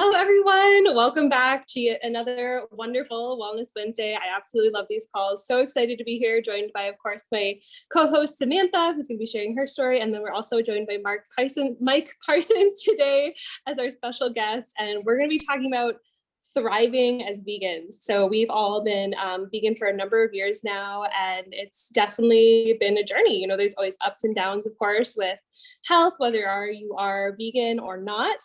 Hello, everyone. Welcome back to yet another wonderful Wellness Wednesday. I absolutely love these calls. So excited to be here, joined by, of course, my co-host Samantha, who's going to be sharing her story. And then we're also joined by Mike Parsons today as our special guest. And we're going to be talking about thriving as vegans. So we've all been vegan for a number of years now, and it's definitely been a journey. You know, there's always ups and downs, of course, with health, whether you are vegan or not.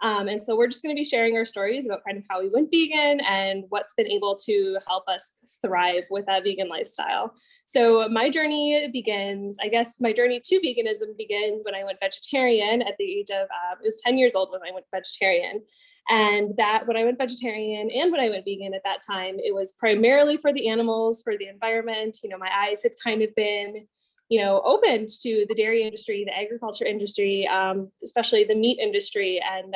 And so we're just going to be sharing our stories about kind of how we went vegan and what's been able to help us thrive with that vegan lifestyle. So my journey begins, I guess my journey to veganism begins when I went vegetarian at the age of, it was 10 years old when I went vegetarian. And that when I went vegetarian and when I went vegan at that time, it was primarily for the animals, for the environment. You know, my eyes had kind of been opened to the dairy industry, the agriculture industry, especially the meat industry. And,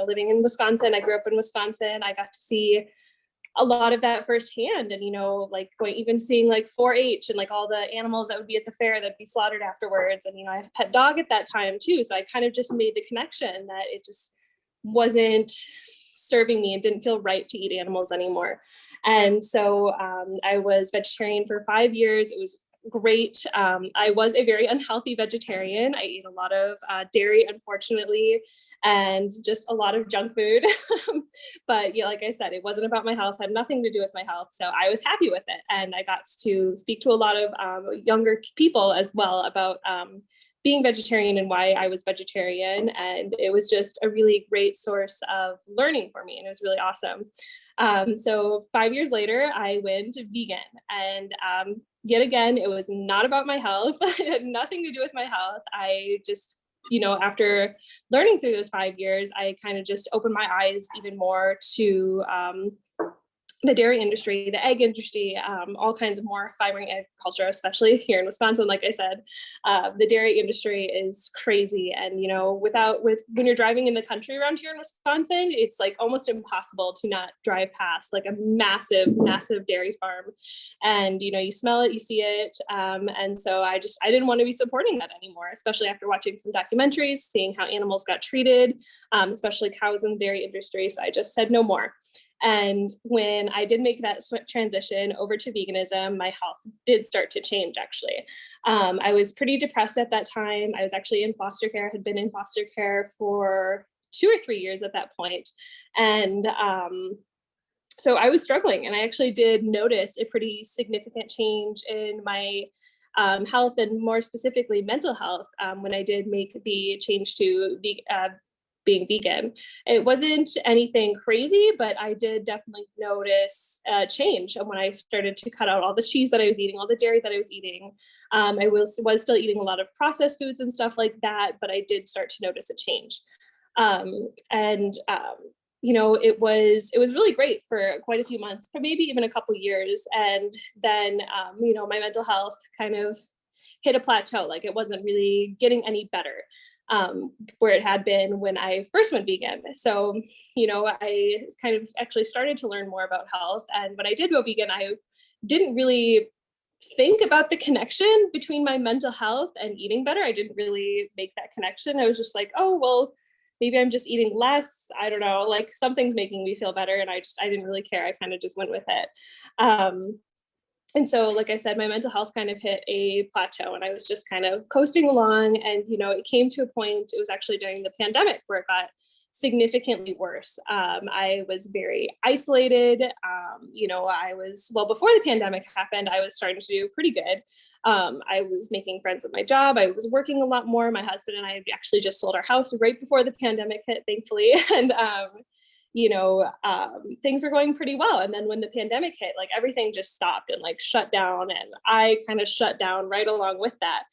living in Wisconsin, I grew up in Wisconsin. I got to see a lot of that firsthand. And, even seeing like 4-H and like all the animals that would be at the fair that'd be slaughtered afterwards. And, I had a pet dog at that time too. So I kind of just made the connection that it just wasn't serving me and didn't feel right to eat animals anymore. And so I was vegetarian for 5 years. It was great. I was a very unhealthy vegetarian. I ate a lot of dairy, unfortunately, and just a lot of junk food. But yeah, like I said, it wasn't about my health, had nothing to do with my health. So I was happy with it. And I got to speak to a lot of younger people as well about being vegetarian and why I was vegetarian. And it was just a really great source of learning for me. And it was really awesome. So 5 years later, I went vegan, and yet again, it was not about my health. It had nothing to do with my health. I just, after learning through those 5 years, I kind of just opened my eyes even more to the dairy industry, the egg industry, all kinds of more thriving agriculture, especially here in Wisconsin. Like I said, the dairy industry is crazy. And, when you're driving in the country around here in Wisconsin, it's like almost impossible to not drive past like a massive, massive dairy farm. And, you smell it, you see it. And so I didn't want to be supporting that anymore, especially after watching some documentaries, seeing how animals got treated, especially cows in the dairy industry. So I just said no more. And when I did make that transition over to veganism, my health did start to change, actually. I was pretty depressed at that time. I was actually in foster care, had been in foster care for 2 or 3 years at that point. And so I was struggling, and I actually did notice a pretty significant change in my health, and more specifically mental health, when I did make the change to being vegan. It wasn't anything crazy, but I did definitely notice a change when I started to cut out all the cheese that I was eating, all the dairy that I was eating. I was still eating a lot of processed foods and stuff like that, but I did start to notice a change. It was really great for quite a few months, for maybe even a couple years. And then, my mental health kind of hit a plateau. Like it wasn't really getting any better. Where it had been when I first went vegan. So, I kind of actually started to learn more about health. And when I did go vegan, I didn't really think about the connection between my mental health and eating better. I didn't really make that connection. I was just like, oh, well, maybe I'm just eating less. I don't know, like something's making me feel better. And I didn't really care. I kind of just went with it. And so, like I said, my mental health kind of hit a plateau, and I was just kind of coasting along. And, it came to a point, it was actually during the pandemic, where it got significantly worse. I was very isolated. Before the pandemic happened, I was starting to do pretty good. I was making friends at my job. I was working a lot more. My husband and I had actually just sold our house right before the pandemic hit, thankfully. And, things were going pretty well. And then when the pandemic hit, like everything just stopped and like shut down. And I kind of shut down right along with that.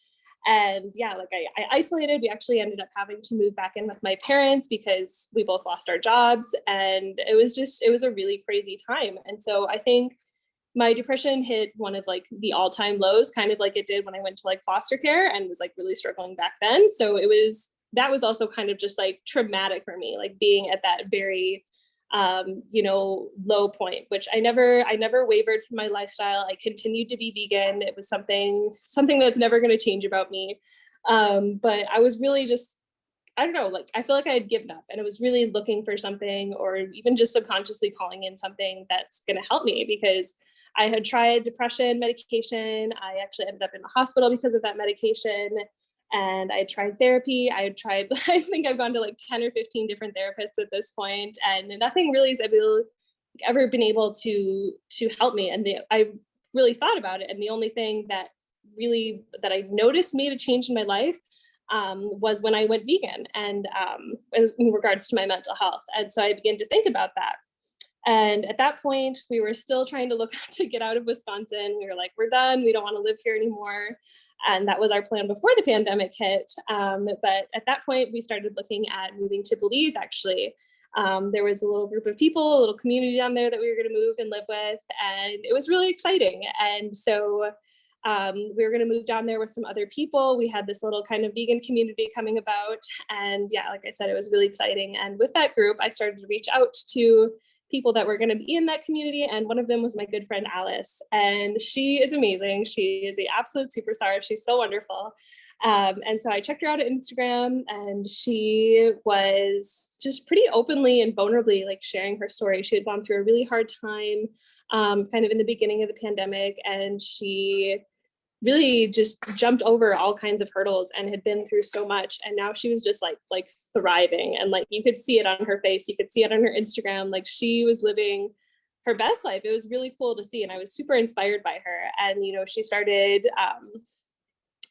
And yeah, like I isolated. We actually ended up having to move back in with my parents because we both lost our jobs. And it was a really crazy time. And so I think my depression hit one of like the all-time lows, kind of like it did when I went to like foster care and was like really struggling back then. So that was also kind of just like traumatic for me, like being at that very low point, which I never wavered from my lifestyle. I continued to be vegan. It was something that's never going to change about me. But I was really just I don't know, like, I feel like I had given up and I was really looking for something, or even just subconsciously calling in something that's going to help me, because I had tried depression medication. I actually ended up in the hospital because of that medication. And I tried therapy. I had tried, I think I've gone to like 10 or 15 different therapists at this point, and nothing really has ever been able to help me. And I really thought about it. And the only thing that I noticed made a change in my life was when I went vegan, and as in regards to my mental health. And so I began to think about that. And at that point, we were still trying to look to get out of Wisconsin. We were like, we're done. We don't want to live here anymore. And that was our plan before the pandemic hit. But at that point, we started looking at moving to Belize, actually. There was a little group of people, a little community down there that we were going to move and live with. And it was really exciting. And so we were going to move down there with some other people. We had this little kind of vegan community coming about. And yeah, like I said, it was really exciting. And with that group, I started to reach out to people that were going to be in that community. And one of them was my good friend, Alice. And she is amazing. She is the absolute superstar. She's so wonderful. And so I checked her out at Instagram, and she was just pretty openly and vulnerably like sharing her story. She had gone through a really hard time kind of in the beginning of the pandemic, and she really just jumped over all kinds of hurdles and had been through so much. And now she was just like thriving, and like you could see it on her face, you could see it on her Instagram, like she was living her best life. It was really cool to see, and I was super inspired by her. And she started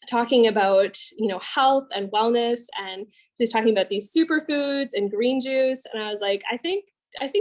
talking about health and wellness, and she was talking about these superfoods and green juice, and I was like, I think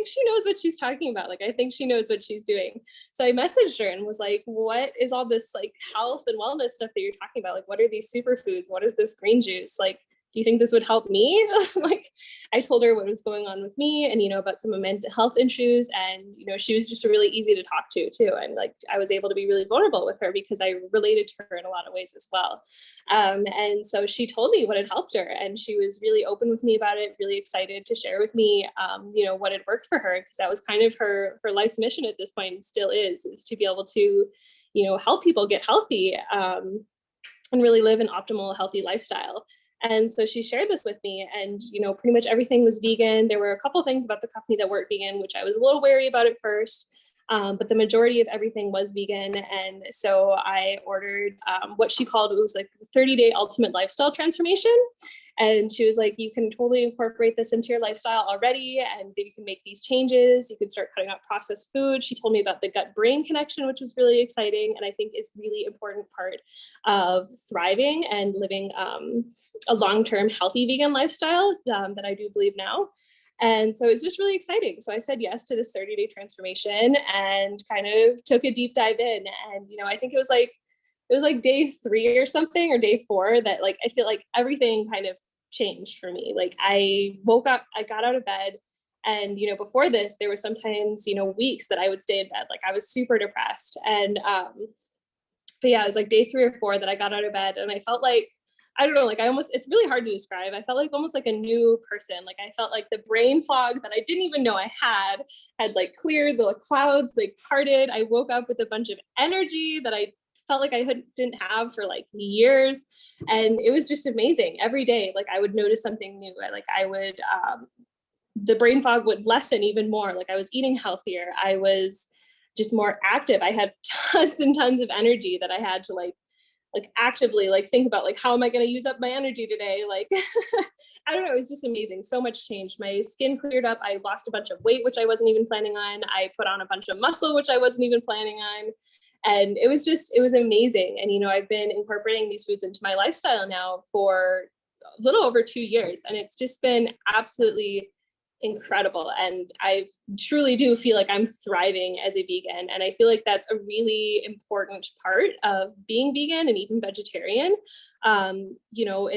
she knows what she's talking about. Like, I think she knows what she's doing. So I messaged her and was like, what is all this like health and wellness stuff that you're talking about? Like, what are these superfoods? What is this green juice? Like, do you think this would help me? Like, I told her what was going on with me and, about some mental health issues. And, she was just really easy to talk to too. And like, I was able to be really vulnerable with her because I related to her in a lot of ways as well. And so she told me what had helped her, and she was really open with me about it, really excited to share with me, what had worked for her, because that was kind of her life's mission at this point, and still is to be able to, help people get healthy and really live an optimal, healthy lifestyle. And so she shared this with me, and, pretty much everything was vegan. There were a couple things about the company that weren't vegan, which I was a little wary about at first. But the majority of everything was vegan. And so I ordered what she called, it was like 30-day ultimate lifestyle transformation. And she was like, you can totally incorporate this into your lifestyle already, and you can make these changes. You can start cutting out processed food. She told me about the gut-brain connection, which was really exciting, and I think is really important part of thriving and living a long-term healthy vegan lifestyle that I do believe now. And so it's just really exciting. So I said yes to this 30-day transformation and kind of took a deep dive in. And, I think it was like day 3 or something, or day 4, that like, I feel like everything kind of changed for me. Like, I woke up, I got out of bed, and, before this, there were sometimes, weeks that I would stay in bed. Like, I was super depressed. And, but yeah, it was like day 3 or 4 that I got out of bed, and I felt like, I don't know, like it's really hard to describe. I felt like almost like a new person. Like, I felt like the brain fog that I didn't even know I had like cleared, the clouds like parted. I woke up with a bunch of energy that I felt like I didn't have for like years. And it was just amazing. Every day, like, I would notice something new. The brain fog would lessen even more. Like, I was eating healthier. I was just more active. I had tons and tons of energy that I had to like actively like think about, like, how am I going to use up my energy today? Like, I don't know. It was just amazing. So much changed. My skin cleared up. I lost a bunch of weight, which I wasn't even planning on. I put on a bunch of muscle, which I wasn't even planning on. And it was amazing. And, I've been incorporating these foods into my lifestyle now for a little over 2 years. And it's just been absolutely incredible. And I truly do feel like I'm thriving as a vegan. And I feel like that's a really important part of being vegan and even vegetarian.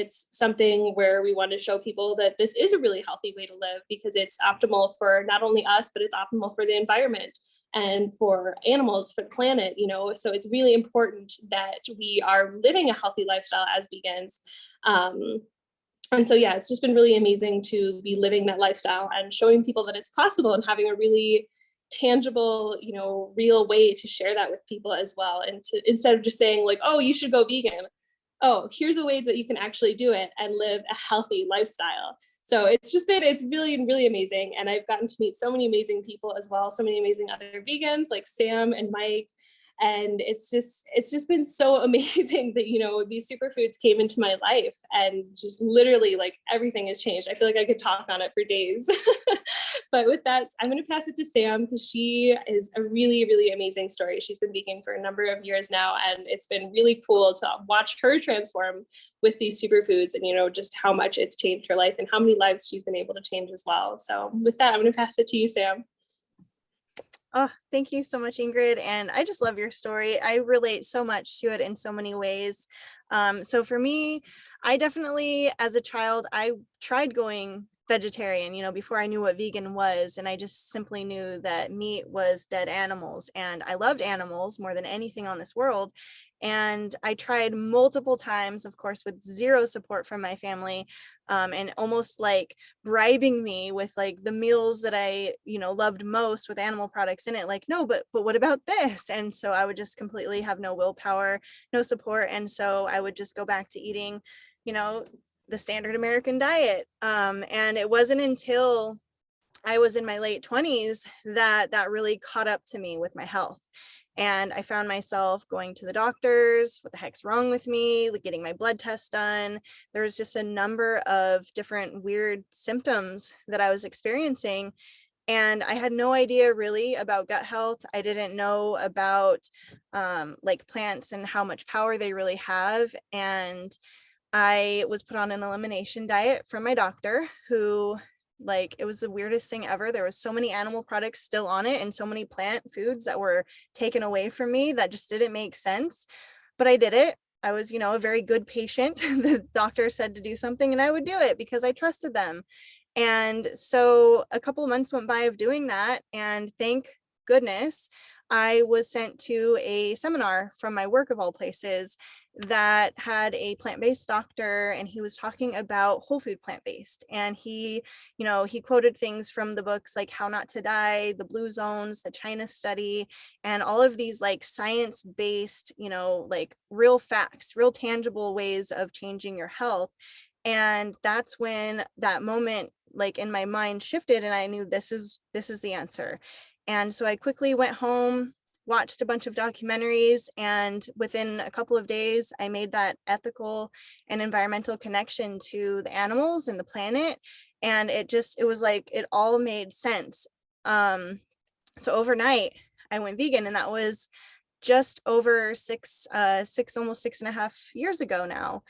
It's something where we want to show people that this is a really healthy way to live, because it's optimal for not only us, but it's optimal for the environment and for animals, for the planet, so it's really important that we are living a healthy lifestyle as vegans. And so, yeah, it's just been really amazing to be living that lifestyle and showing people that it's possible, and having a really tangible, real way to share that with people as well. And to, instead of just saying like, oh, you should go vegan, oh, here's a way that you can actually do it and live a healthy lifestyle. So it's really, really amazing. And I've gotten to meet so many amazing people as well, so many amazing other vegans like Sam and Mike. And it's just been so amazing that, you know, these superfoods came into my life and just literally like everything has changed. I feel like I could talk on it for days. But with that, I'm going to pass it to Sam because she is a really, really amazing story. She's been vegan for a number of years now, and it's been really cool to watch her transform with these superfoods and, you know, just how much it's changed her life and how many lives she's been able to change as well. So with that, I'm going to pass it to you, Sam. Oh, thank you so much, Ingrid. And I just love your story. I relate so much to it in so many ways. So for me, I definitely, as a child, I tried going vegetarian, you know, before I knew what vegan was. And I just simply knew that meat was dead animals. And I loved animals more than anything on this world. And I tried multiple times, of course, with zero support from my family, and almost like bribing me with like the meals that I, you know, loved most with animal products in it. Like, no, but what about this? And so I would just completely have no willpower, no support. And so I would just go back to eating, you know, the standard American diet. And it wasn't until I was in my late 20s that really caught up to me with my health. And I found myself going to the doctors, what the heck's wrong with me, like getting my blood tests done. There was just a number of different weird symptoms that I was experiencing. And I had no idea really about gut health. I didn't know about like plants and how much power they really have. And I was put on an elimination diet from my doctor, who, like, it was the weirdest thing ever. There was so many animal products still on it and so many plant foods that were taken away from me that just didn't make sense. But I did it. I was, you know, a very good patient. The doctor said to do something and I would do it because I trusted them. And so a couple of months went by of doing that. And thank goodness, I was sent to a seminar from my work, of all places, that had a plant-based doctor, and he was talking about whole food plant-based. And he, you know, he quoted things from the books like How Not to Die, The Blue Zones, the China Study, and all of these like science-based, you know, like real facts, real tangible ways of changing your health. And that's when that moment, like in my mind, shifted, and I knew this is the answer. And so I quickly went home, watched a bunch of documentaries, and within a couple of days, I made that ethical and environmental connection to the animals and the planet. And it was like, it all made sense. So overnight, I went vegan, and that was just over almost 6.5 years ago now.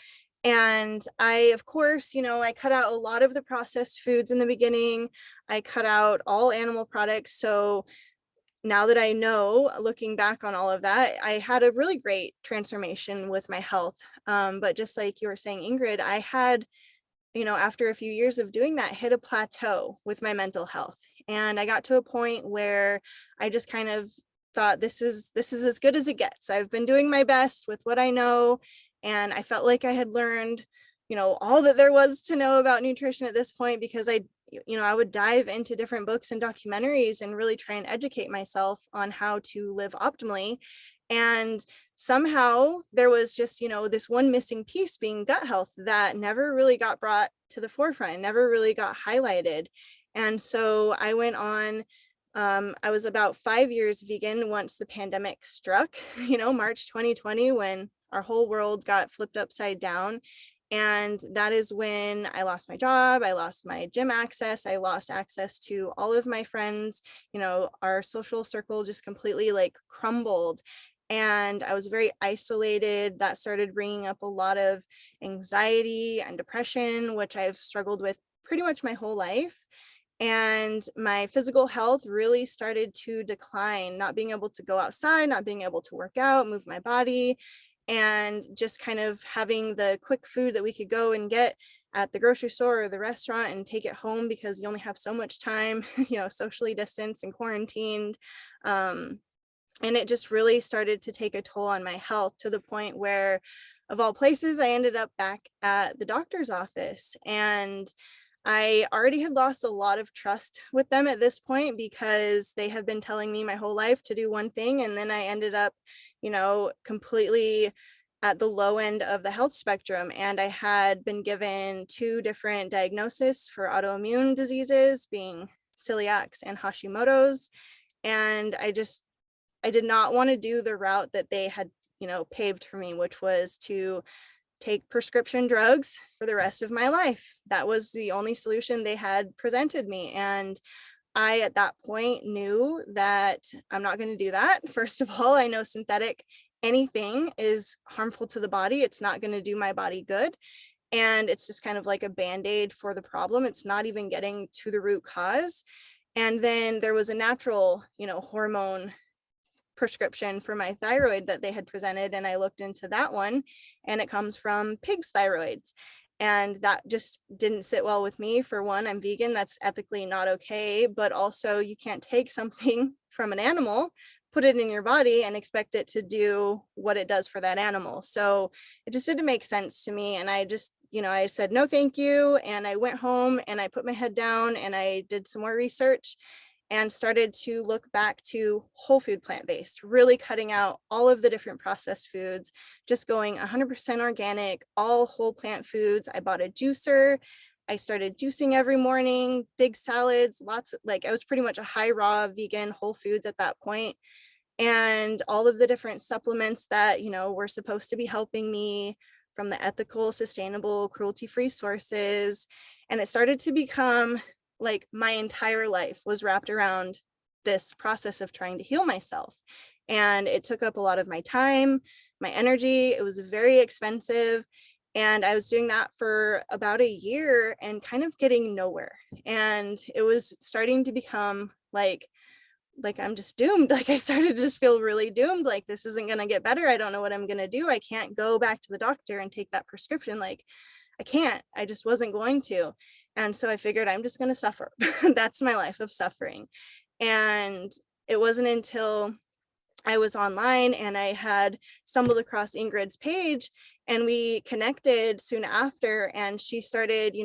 And I, of course, you know, I cut out a lot of the processed foods in the beginning. I cut out all animal products. So now that I know, looking back on all of that, I had a really great transformation with my health. But just like you were saying, Ingrid, I had, you know, after a few years of doing that, hit a plateau with my mental health. And I got to a point where I just kind of thought, this is as good as it gets. I've been doing my best with what I know. And I felt like I had learned, you know, all that there was to know about nutrition at this point, because I would dive into different books and documentaries and really try and educate myself on how to live optimally. And somehow there was just, you know, this one missing piece, being gut health, that never really got brought to the forefront, never really got highlighted. And so I went on, I was about 5 years vegan once the pandemic struck, you know, March 2020, when our whole world got flipped upside down. And that is when I lost my job, I lost my gym access, I lost access to all of my friends, you know, our social circle just completely like crumbled. And I was very isolated. That started bringing up a lot of anxiety and depression, which I've struggled with pretty much my whole life. And my physical health really started to decline, not being able to go outside, not being able to work out, move my body, and just kind of having the quick food that we could go and get at the grocery store or the restaurant and take it home, because you only have so much time, you know, socially distanced and quarantined. And it just really started to take a toll on my health, to the point where, of all places, I ended up back at the doctor's office. And I already had lost a lot of trust with them at this point, because they have been telling me my whole life to do one thing. And then I ended up, you know, completely at the low end of the health spectrum. And I had been given 2 different diagnoses for autoimmune diseases, being celiacs and Hashimoto's. And I did not want to do the route that they had, paved for me, which was to take prescription drugs for the rest of my life. That was the only solution they had presented me. And I, at that point, knew that I'm not going to do that. First of all, I know synthetic anything is harmful to the body. It's not going to do my body good. And it's just kind of like a band-aid for the problem. It's not even getting to the root cause. And then there was a natural, hormone prescription for my thyroid that they had presented, and I looked into that one, and it comes from pigs' thyroids. And that just didn't sit well with me. For one, I'm vegan, that's ethically not okay, but also you can't take something from an animal, put it in your body, and expect it to do what it does for that animal. So it just didn't make sense to me. And I just, I said, no, thank you. And I went home and I put my head down and I did some more research and started to look back to whole food plant-based, really cutting out all of the different processed foods, just going 100% organic, all whole plant foods. I bought a juicer. I started juicing every morning, big salads, lots of, like, I was pretty much a high raw vegan whole foods at that point. And all of the different supplements that, were supposed to be helping me from the ethical, sustainable, cruelty-free sources. And it started to become like my entire life was wrapped around this process of trying to heal myself. And it took up a lot of my time, my energy. It was very expensive. And I was doing that for about a year and kind of getting nowhere. And it was starting to become like I'm just doomed. Like I started to just feel really doomed. Like this isn't going to get better. I don't know what I'm going to do. I can't go back to the doctor and take that prescription. Like I can't, I just wasn't going to. And so I figured I'm just going to suffer. That's my life of suffering. And it wasn't until I was online and I had stumbled across Ingrid's page and we connected soon after, and she started,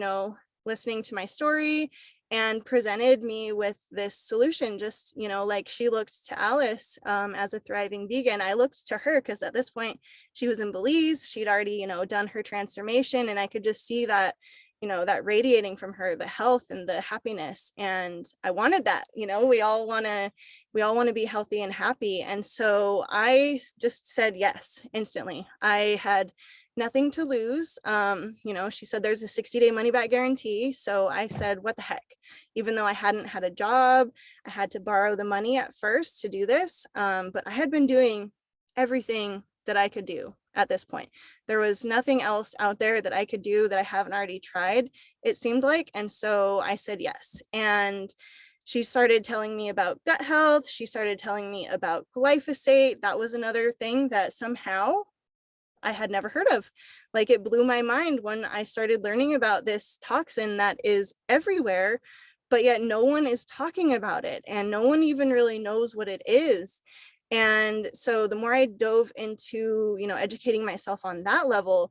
listening to my story and presented me with this solution. Just, like she looked to Alice as a thriving vegan. I looked to her because at this point she was in Belize. She'd already, done her transformation, and I could just see that, that radiating from her, the health and the happiness. And I wanted that. We all want to be healthy and happy. And so I just said yes instantly. I had nothing to lose. She said there's a 60-day money back guarantee. So I said, what the heck? Even though I hadn't had a job, I had to borrow the money at first to do this. But I had been doing everything that I could do at this point. There was nothing else out there that I could do that I haven't already tried, it seemed like. And so I said yes. And she started telling me about gut health. She started telling me about glyphosate. That was another thing that somehow I had never heard of. Like it blew my mind when I started learning about this toxin that is everywhere, but yet no one is talking about it and no one even really knows what it is. And so the more I dove into, educating myself on that level,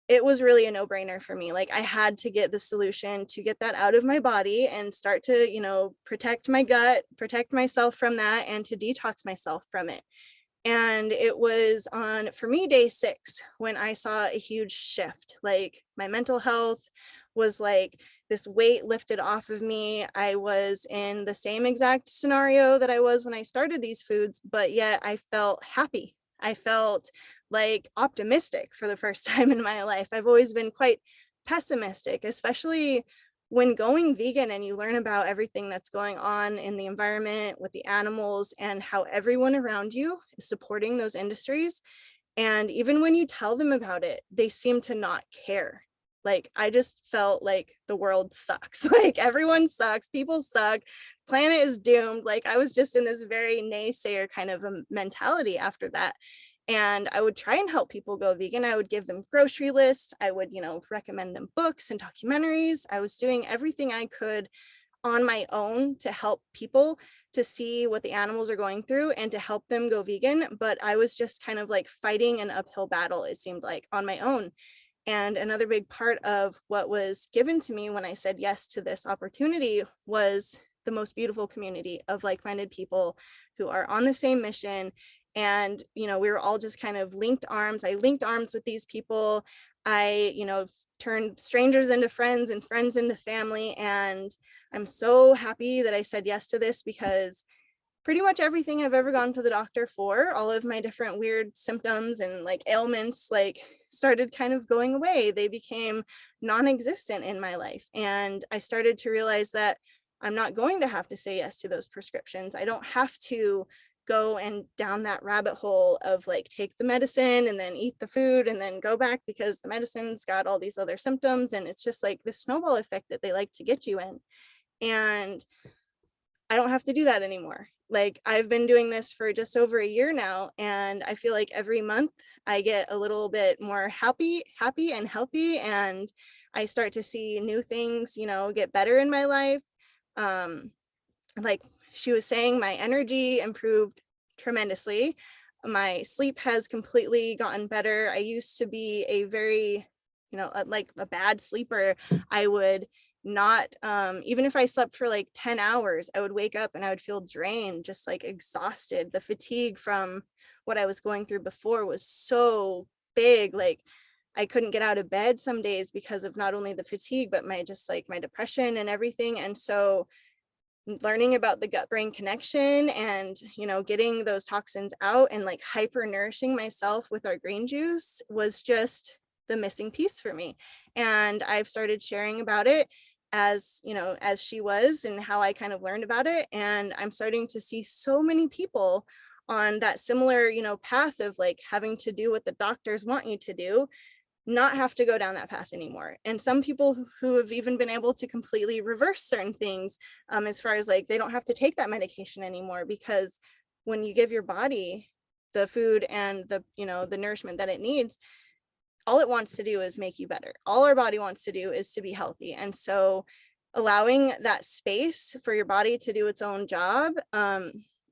it was really a no-brainer for me. Like I had to get the solution to get that out of my body and start to, protect my gut, protect myself from that, and to detox myself from it. And it was on, for me, day 6 when I saw a huge shift. Like my mental health was like this weight lifted off of me. I was in the same exact scenario that I was when I started these foods, but yet I felt happy. I felt like optimistic for the first time in my life. I've always been quite pessimistic, especially when going vegan and you learn about everything that's going on in the environment with the animals and how everyone around you is supporting those industries. And even when you tell them about it, they seem to not care. Like, I just felt like the world sucks. Like everyone sucks, people suck, planet is doomed. Like I was just in this very naysayer kind of a mentality after that. And I would try and help people go vegan. I would give them grocery lists. I would, recommend them books and documentaries. I was doing everything I could on my own to help people to see what the animals are going through and to help them go vegan. But I was just kind of like fighting an uphill battle, it seemed like, on my own. And another big part of what was given to me when I said yes to this opportunity was the most beautiful community of like-minded people who are on the same mission And, we were all just kind of linked arms. I linked arms with these people. I, turned strangers into friends and friends into family. And I'm so happy that I said yes to this, because pretty much everything I've ever gone to the doctor for, all of my different weird symptoms and like ailments, like started kind of going away. They became non-existent in my life. And I started to realize that I'm not going to have to say yes to those prescriptions. I don't have to go and down that rabbit hole of like take the medicine and then eat the food and then go back because the medicine's got all these other symptoms. And it's just like the snowball effect that they like to get you in. And I don't have to do that anymore. Like, I've been doing this for just over a year now, and I feel like every month I get a little bit more happy and healthy, and I start to see new things, get better in my life. Like she was saying, my energy improved tremendously. My sleep has completely gotten better. I used to be a very, like a bad sleeper. I would not, even if I slept for like 10 hours, I would wake up and I would feel drained, just like exhausted. The fatigue from what I was going through before was so big. Like, I couldn't get out of bed some days because of not only the fatigue, but my just like my depression and everything. And so learning about the gut brain connection and, getting those toxins out and like hyper nourishing myself with our green juice was just the missing piece for me. And I've started sharing about it as, as she was, and how I kind of learned about it. And I'm starting to see so many people on that similar, path of like having to do what the doctors want you to do, not have to go down that path anymore. And some people who have even been able to completely reverse certain things, as far as like they don't have to take that medication anymore, because when you give your body the food and the, the nourishment that it needs, all it wants to do is make you better. All our body wants to do is to be healthy. And so allowing that space for your body to do its own job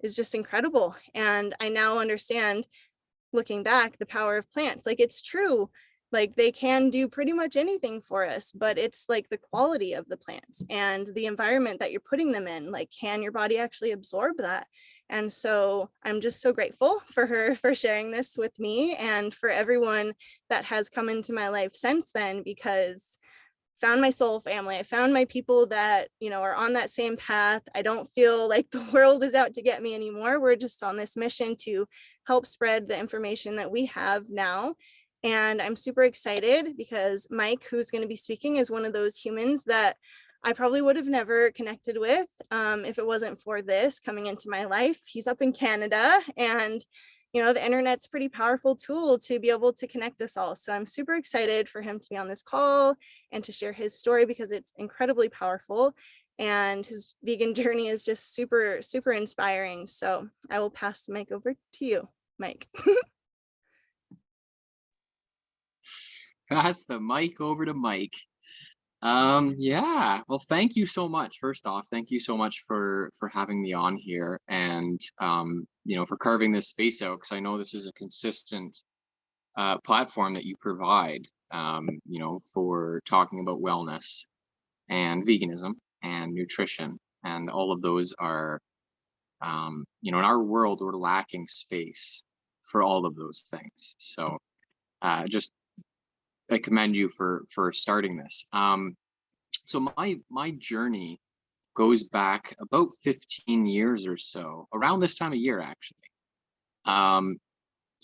is just incredible. And I now understand, looking back, the power of plants. Like, it's true, like they can do pretty much anything for us, but it's like the quality of the plants and the environment that you're putting them in. Like, can your body actually absorb that? And so I'm just so grateful for her for sharing this with me, and for everyone that has come into my life since then, because found my soul family. I found my people that, are on that same path. I don't feel like the world is out to get me anymore. We're just on this mission to help spread the information that we have now. And I'm super excited because Mike, who's going to be speaking, is one of those humans that I probably would have never connected with if it wasn't for this coming into my life. He's up in Canada, and the internet's a pretty powerful tool to be able to connect us all. So I'm super excited for him to be on this call and to share his story, because it's incredibly powerful. And his vegan journey is just super, super inspiring. So I will pass the mic over to you, Mike. Pass the mic over to Mike. Yeah, well, thank you so much. First off, thank you so much for having me on here, and for carving this space out, because I know this is a consistent platform that you provide, for talking about wellness and veganism and nutrition, and all of those are, in our world, we're lacking space for all of those things. So just I commend you for starting this. So my journey goes back about 15 years or so, around this time of year, actually. And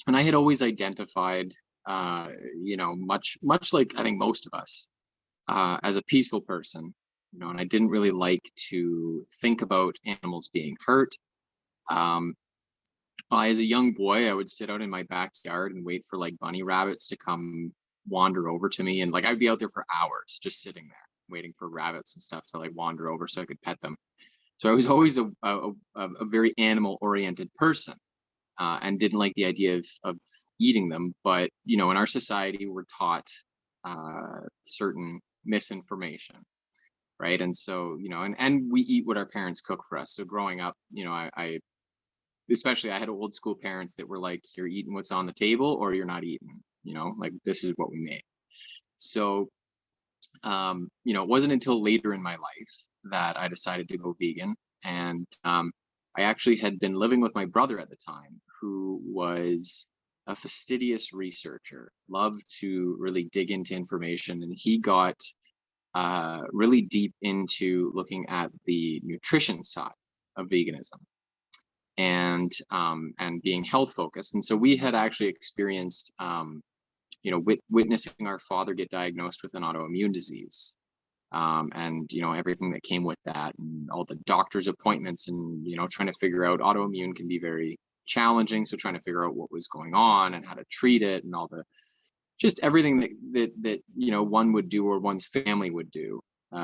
I had always identified, much like I think most of us, as a peaceful person, and I didn't really like to think about animals being hurt. As a young boy, I would sit out in my backyard and wait for like bunny rabbits to come wander over to me, and like I'd be out there for hours just sitting there waiting for rabbits and stuff to like wander over so I could pet them. So I was always a very animal oriented person, and didn't like the idea of eating them. But in our society, we're taught certain misinformation, right? And so and we eat what our parents cook for us. So growing up, I especially I had old school parents that were like, you're eating what's on the table or you're not eating, like this is what we made. So it wasn't until later in my life that I decided to go vegan. And I actually had been living with my brother at the time, who was a fastidious researcher, loved to really dig into information, and he got really deep into looking at the nutrition side of veganism and being health focused. And so we had actually experienced, witnessing our father get diagnosed with an autoimmune disease, and everything that came with that, and all the doctor's appointments, and trying to figure out autoimmune can be very challenging. So trying to figure out what was going on and how to treat it, and all the just everything that one would do or one's family would do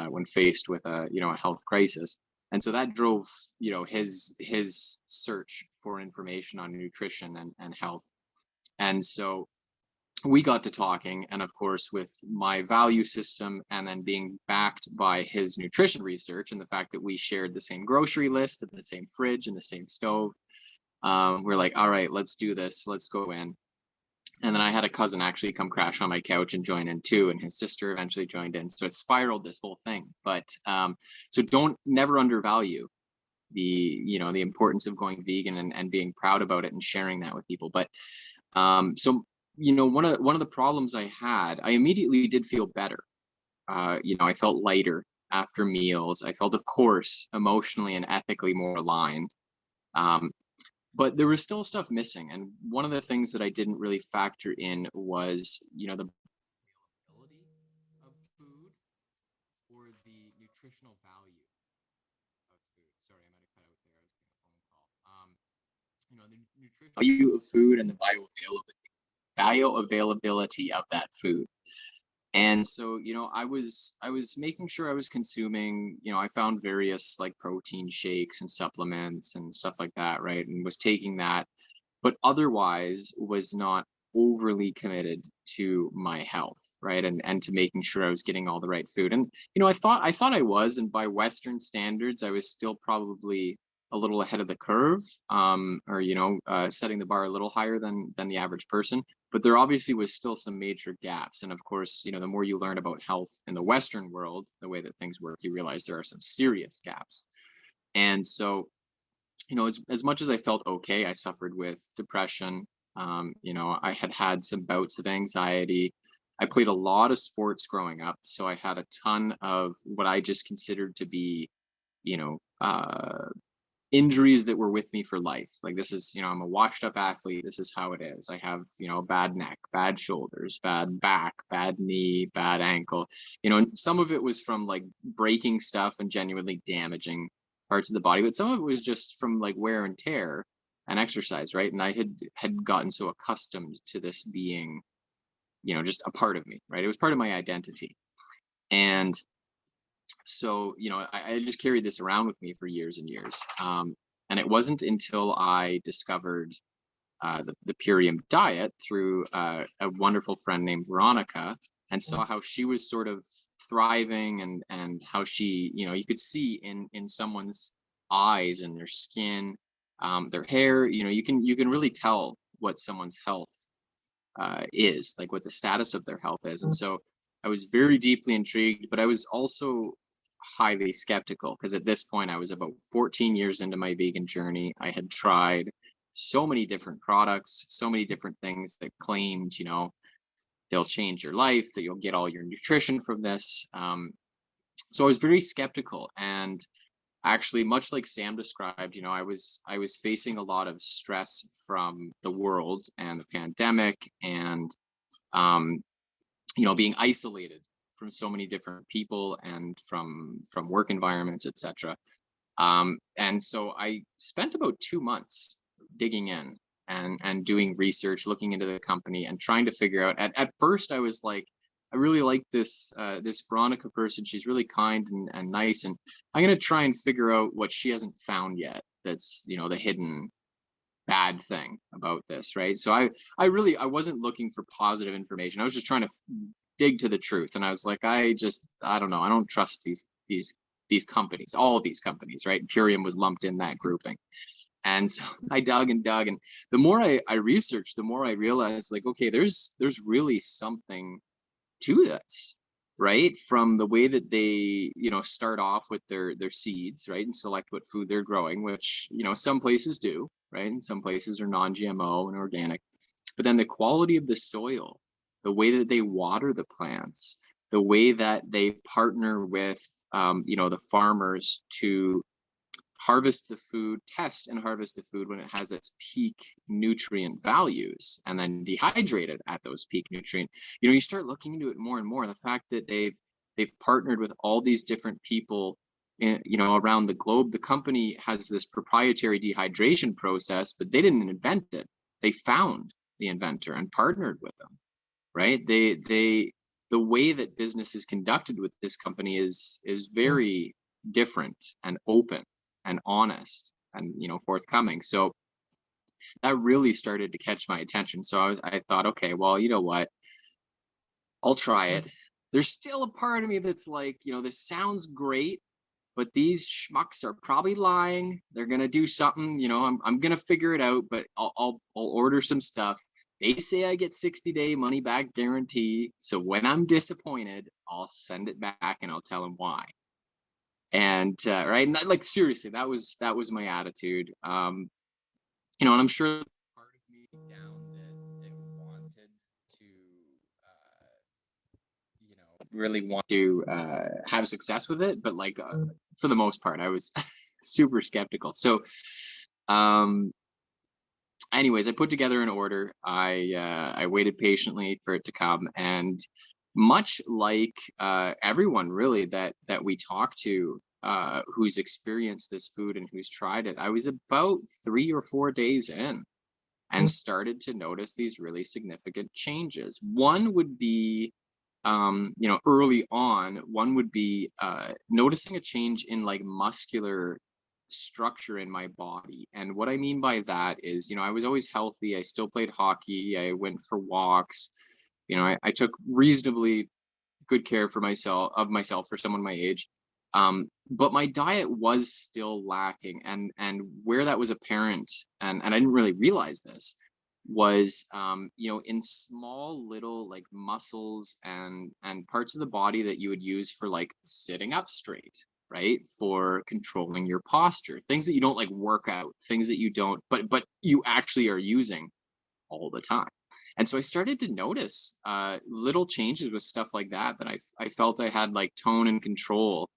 when faced with a health crisis. And so that drove his search for information on nutrition and health. And so we got to talking, and of course with my value system and then being backed by his nutrition research and the fact that we shared the same grocery list and the same fridge and the same stove, we're like, all right, let's do this, let's go in. And then I had a cousin actually come crash on my couch and join in too, and his sister eventually joined in. So it spiraled this whole thing. But so never undervalue the importance of going vegan and being proud about it and sharing that with people. But so one of the problems I had, I immediately did feel better. I felt lighter after meals. I felt, of course, emotionally and ethically more aligned. But there was still stuff missing. And one of the things that I didn't really factor in was, the availability of food or the nutritional value of food. Sorry, I might have cut out there. I was getting a phone call. The nutritional value of food and the bioavailability of that food. And so, I was making sure I was consuming, I found various like protein shakes and supplements and stuff like that, right? And was taking that, but otherwise was not overly committed to my health, right? And to making sure I was getting all the right food. And, I thought I was, and by Western standards, I was still probably a little ahead of the curve, or setting the bar a little higher than the average person. But there obviously was still some major gaps. And of course, the more you learn about health in the Western world, the way that things work, you realize there are some serious gaps. And so, as much as I felt okay, I suffered with depression. I had some bouts of anxiety. I played a lot of sports growing up, so I had a ton of what I just considered to be, injuries that were with me for life. Like, this is, I'm a washed up athlete. This is how it is. I have, bad neck, bad shoulders, bad back, bad knee, bad ankle. Some of it was from like breaking stuff and genuinely damaging parts of the body, but some of it was just from like wear and tear and exercise, right? And I had gotten so accustomed to this being, just a part of me, right? It was part of my identity. And so, I just carried this around with me for years and years. And it wasn't until I discovered the Purium diet through a wonderful friend named Veronica, and saw how she was sort of thriving, and how she, you could see in someone's eyes and their skin, their hair, you can really tell what someone's health is, like what the status of their health is. And so I was very deeply intrigued, but I was also highly skeptical, because at this point I was about 14 years into my vegan journey. I had tried so many different products, so many different things that claimed, they'll change your life, that you'll get all your nutrition from this. So I was very skeptical, and actually, much like Sam described, I was facing a lot of stress from the world and the pandemic, and being isolated from so many different people and from work environments, etc. And so I spent about 2 months digging in and doing research, looking into the company and trying to figure out. At first, I was like, I really like this Veronica person. She's really kind and nice, and I'm gonna try and figure out what she hasn't found yet. That's the hidden bad thing about this, right? So I wasn't looking for positive information. I was just trying to dig to the truth. And I was like, I don't know. I don't trust these companies, all of these companies, right? Purium was lumped in that grouping. And so I dug and dug. And the more I researched, the more I realized, like, okay, there's really something to this, right? From the way that they, start off with their seeds, right? And select what food they're growing, which, some places do. right? And some places are non-GMO and organic. But then the quality of the soil, the way that they water the plants, the way that they partner with, the farmers to harvest the food, test and harvest the food when it has its peak nutrient values, and then dehydrate it at those peak nutrient. You start looking into it more and more. The fact that they've partnered with all these different people around the globe. The company has this proprietary dehydration process, but they didn't invent it. They found the inventor and partnered with them, right? The way that business is conducted with this company is very different and open and honest and forthcoming. So that really started to catch my attention. So I thought, okay, well, you know what? I'll try it. There's still a part of me that's like, this sounds great, but these schmucks are probably lying. They're gonna do something, I'm gonna figure it out, but I'll order some stuff. They say I get 60-day money back guarantee. So when I'm disappointed, I'll send it back and I'll tell them why. And right, and like seriously, that was my attitude. And I'm sure part of me down that wanted to really want to have success with it, but like for the most part I was super skeptical. So anyways, I put together an order. I waited patiently for it to come, and much like everyone really that we talk to who's experienced this food and who's tried it, I was about 3 or 4 days in and started to notice these really significant changes. One would be early on, one would be noticing a change in like muscular structure in my body. And what I mean by that is, I was always healthy. I still played hockey. I went for walks. I took reasonably good care for myself for someone my age. But my diet was still lacking. And where that was apparent, and I didn't really realize this, was in small little like muscles and parts of the body that you would use for like sitting up straight, right, for controlling your posture, things that you don't like work out, things that you don't but you actually are using all the time. And so I started to notice little changes with stuff like that I felt I had like tone and control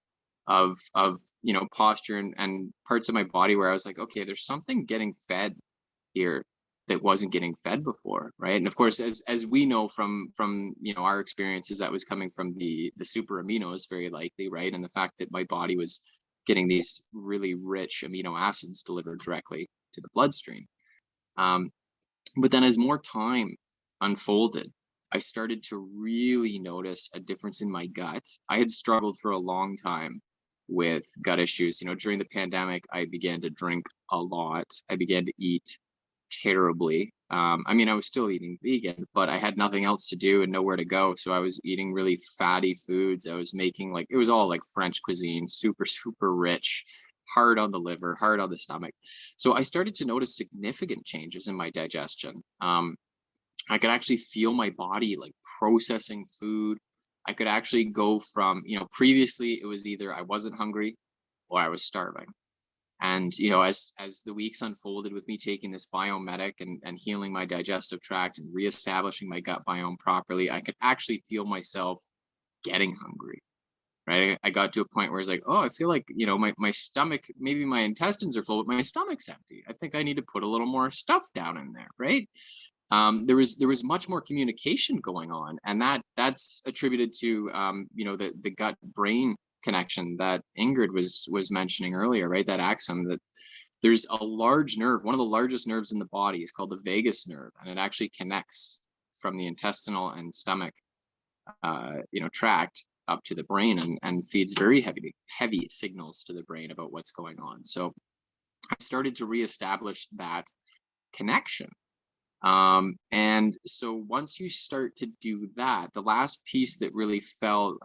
of posture and parts of my body where I was like, okay, there's something getting fed here that wasn't getting fed before, right? And of course, as we know from our experiences, that was coming from the super aminos, very likely, right? And the fact that my body was getting these really rich amino acids delivered directly to the bloodstream. But then as more time unfolded, I started to really notice a difference in my gut. I had struggled for a long time with gut issues. During the pandemic, I began to drink a lot. I began to eat terribly. I was still eating vegan, but I had nothing else to do and nowhere to go. So I was eating really fatty foods. I was making it was all like French cuisine, super, super rich, hard on the liver, hard on the stomach. So I started to notice significant changes in my digestion. I could actually feel my body like processing food. I could actually go from, previously it was either I wasn't hungry or I was starving. And, as the weeks unfolded with me taking this biomedic and healing my digestive tract and reestablishing my gut biome properly, I could actually feel myself getting hungry, right? I got to a point where it's like, oh, I feel like, my stomach, maybe my intestines are full, but my stomach's empty. I think I need to put a little more stuff down in there, right? There was much more communication going on, and that's attributed to the gut brain connection that Ingrid was mentioning earlier, right? That axon, that there's a large nerve, one of the largest nerves in the body is called the vagus nerve, and it actually connects from the intestinal and stomach tract up to the brain and feeds very heavy signals to the brain about what's going on. So I started to reestablish that connection. And so once you start to do that, the last piece that really fell,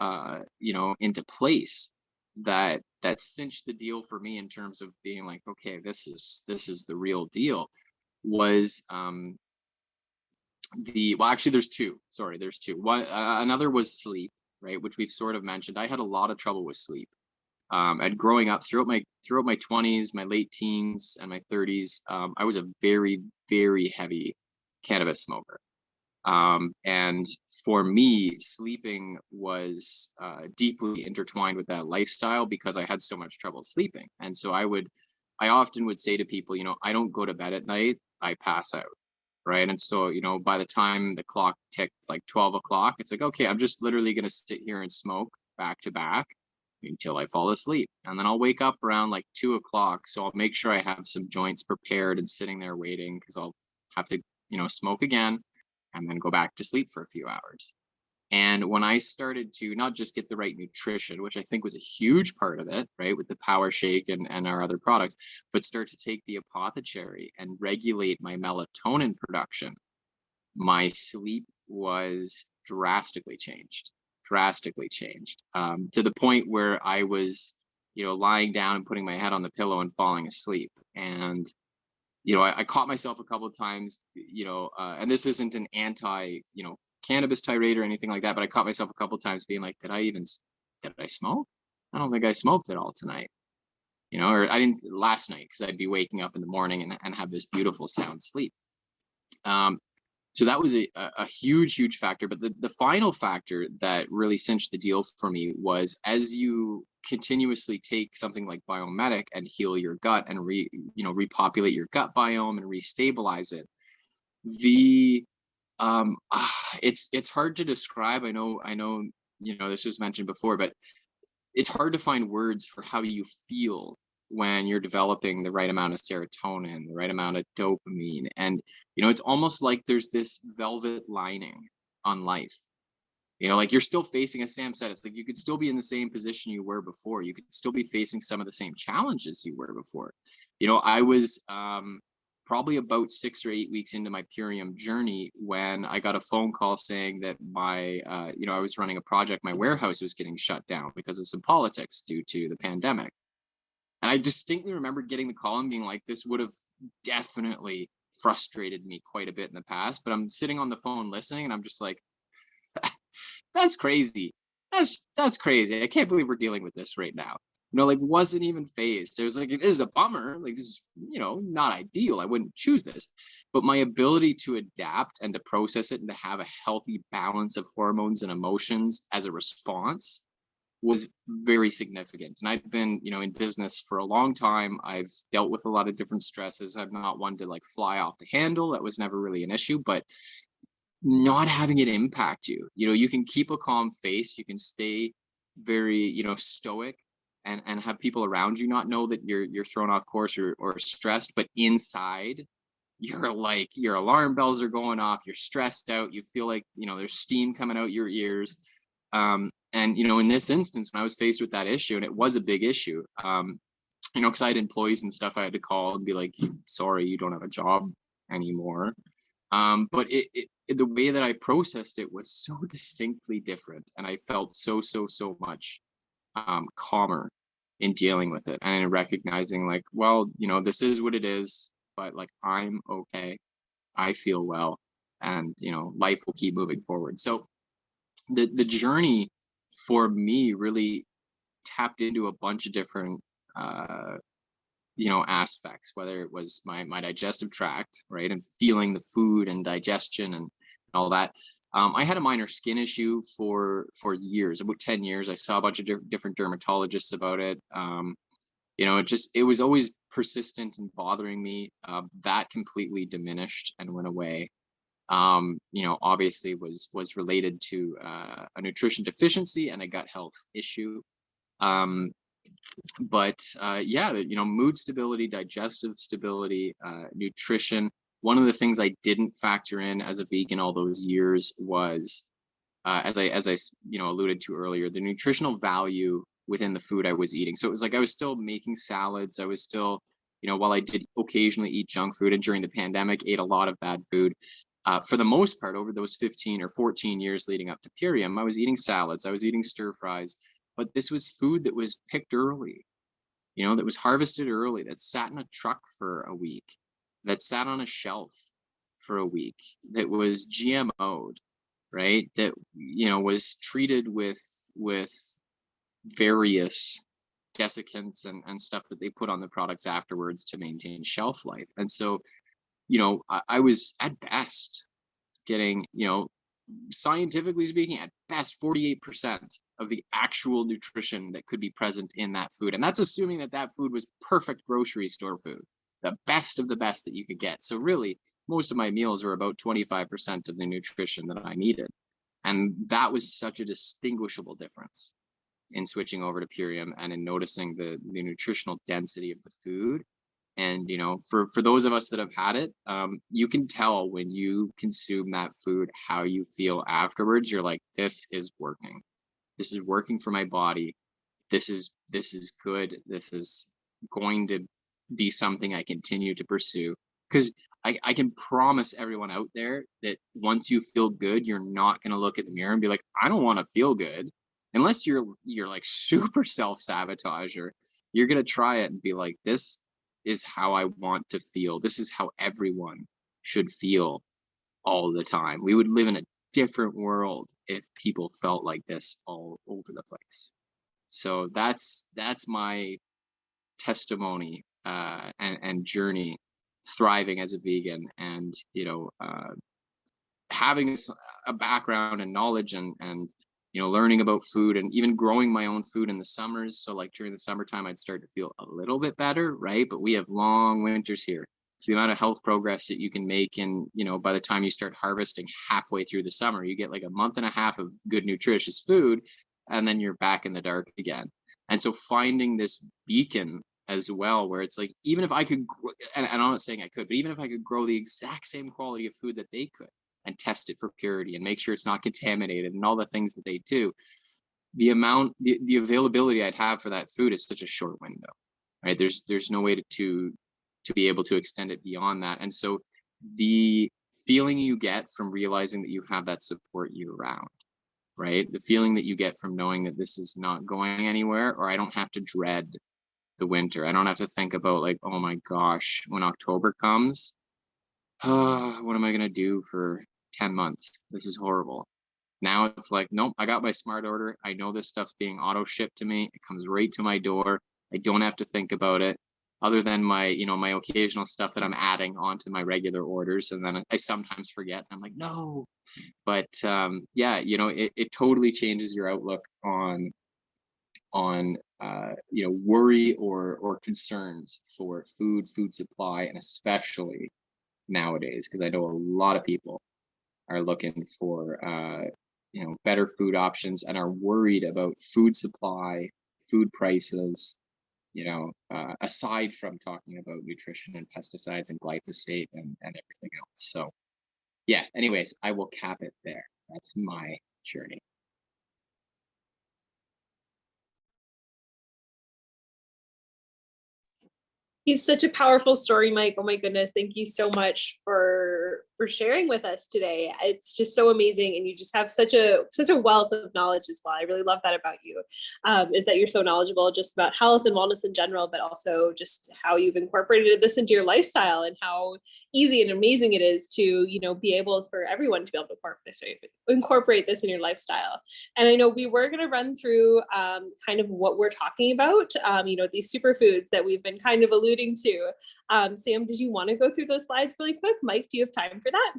into place that cinched the deal for me in terms of being like, okay, this is the real deal, was actually there's two. One, another was sleep, right, which we've sort of mentioned. I had a lot of trouble with sleep. And growing up throughout my 20s, my late teens, and my 30s, I was a very, very heavy cannabis smoker. And for me, sleeping was deeply intertwined with that lifestyle because I had so much trouble sleeping. And so I often would say to people, I don't go to bed at night, I pass out. Right. And so, by the time the clock ticked like 12 o'clock, it's like, okay, I'm just literally going to sit here and smoke back to back until I fall asleep. And then I'll wake up around like 2 o'clock. So I'll make sure I have some joints prepared and sitting there waiting because I'll have to, smoke again and then go back to sleep for a few hours. And when I started to not just get the right nutrition, which I think was a huge part of it, right, with the Power Shake and our other products, but start to take the apothecary and regulate my melatonin production, my sleep was drastically changed, to the point where I was, lying down and putting my head on the pillow and falling asleep. And I caught myself a couple of times, and this isn't an anti, cannabis tirade or anything like that, but I caught myself a couple of times being like, did I smoke? I don't think I smoked at all tonight, or I didn't last night because I'd be waking up in the morning and have this beautiful sound sleep. So that was a huge factor. But the final factor that really cinched the deal for me was as you continuously take something like Biomedic and heal your gut and repopulate your gut biome and restabilize it, it's hard to describe. I know this was mentioned before, but it's hard to find words for how you feel when you're developing the right amount of serotonin, the right amount of dopamine. And, it's almost like there's this velvet lining on life. Like you're still facing, as Sam said, it's like you could still be in the same position you were before. You could still be facing some of the same challenges you were before. I was probably about 6 or 8 weeks into my Purium journey when I got a phone call saying that I was running a project, my warehouse was getting shut down because of some politics due to the pandemic. And I distinctly remember getting the call and being like, this would have definitely frustrated me quite a bit in the past, but I'm sitting on the phone listening and I'm just like, that's crazy. That's crazy. I can't believe we're dealing with this right now. Like wasn't even phased. It was like, it is a bummer. Like this is, not ideal. I wouldn't choose this. But my ability to adapt and to process it and to have a healthy balance of hormones and emotions as a response was very significant. And I've been, in business for a long time. I've dealt with a lot of different stresses. I'm not one to like fly off the handle. That was never really an issue, but not having it impact you. You can keep a calm face. You can stay very, stoic and have people around you not know that you're thrown off course or stressed, but inside you're like, your alarm bells are going off. You're stressed out. You feel like, there's steam coming out your ears. And, in this instance, when I was faced with that issue, and it was a big issue, because I had employees and stuff I had to call and be like, sorry, you don't have a job anymore. But the way that I processed it was so distinctly different. And I felt so much calmer in dealing with it and in recognizing like, well, this is what it is, but like, I'm okay. I feel well, and, life will keep moving forward. So the journey for me really tapped into a bunch of different aspects, whether it was my digestive tract, right, and feeling the food and digestion and all that. I had a minor skin issue for years, about 10 years. I saw a bunch of different dermatologists about it. It was always persistent and bothering me. That completely diminished and went away. Obviously was related to a nutrition deficiency and a gut health issue. But mood stability, digestive stability, nutrition. One of the things I didn't factor in as a vegan all those years was, as I alluded to earlier, the nutritional value within the food I was eating. So it was like I was still making salads. I was still, while I did occasionally eat junk food, and during the pandemic ate a lot of bad food. For the most part, over those 15 or 14 years leading up to Purium, I was eating salads. I was eating stir fries. But this was food that was picked early, that was harvested early, that sat in a truck for a week, that sat on a shelf for a week, that was GMO'd, right? That, was treated with various desiccants and stuff that they put on the products afterwards to maintain shelf life. And so, you know, I was at best getting, you know, scientifically speaking, at best 48% of the actual nutrition that could be present in that food. And that's assuming that that food was perfect grocery store food, the best of the best that you could get. So really, most of my meals were about 25% of the nutrition that I needed. And that was such a distinguishable difference in switching over to Purium and in noticing the nutritional density of the food. And, you know, for those of us that have had it, you can tell when you consume that food, how you feel afterwards. You're like, this is working. This is working for my body. This is good. This is going to be something I continue to pursue. Because I can promise everyone out there that once you feel good, you're not going to look at the mirror and be like, I don't want to feel good. Unless you're like super self-sabotager, you're going to try it and be like, this is how I want to feel. This is how everyone should feel all the time. We would live in a different world if people felt like this all over the place. So that's my testimony and journey thriving as a vegan, and you know, having a background and knowledge and you know, learning about food and even growing my own food in the summers. So like during the summertime, I'd start to feel a little bit better, right? But we have long winters here. So the amount of health progress that you can make, and you know, by the time you start harvesting halfway through the summer, you get like a month and a half of good nutritious food, and then you're back in the dark again. And so finding this beacon as well, where it's like, even if I could, and I'm not saying I could, but even if I could grow the exact same quality of food that they could, and test it for purity and make sure it's not contaminated and all the things that they do, the availability I'd have for that food is such a short window, right? There's no way to be able to extend it beyond that. And so the feeling you get from realizing that you have that support year round, right? The feeling that you get from knowing that this is not going anywhere, or I don't have to dread the winter. I don't have to think about like, oh my gosh, when October comes, what am I going to do for 10 months? This is horrible. Now it's like, nope, I got my smart order. I know this stuff's being auto shipped to me. It comes right to my door. I don't have to think about it, other than my, you know, my occasional stuff that I'm adding onto my regular orders. And then I sometimes forget. I'm like, no. But yeah, you know, it totally changes your outlook on you know, worry or concerns for food supply, and especially nowadays, because I know a lot of people are looking for you know, better food options and are worried about food supply, food prices, you know, aside from talking about nutrition and pesticides and glyphosate and everything else. So yeah, anyways, I will cap it there. That's my journey. You have such a powerful story, Mike. Oh my goodness. Thank you so much for sharing with us today. It's just so amazing. And you just have such a wealth of knowledge as well. I really love that about you, is that you're so knowledgeable just about health and wellness in general, but also just how you've incorporated this into your lifestyle, and how easy and amazing it is to, you know, be able for everyone to be able to incorporate this in your lifestyle. And I know we were going to run through kind of what we're talking about, you know, these superfoods that we've been kind of alluding to. Sam, did you want to go through those slides really quick? Mike, do you have time for that?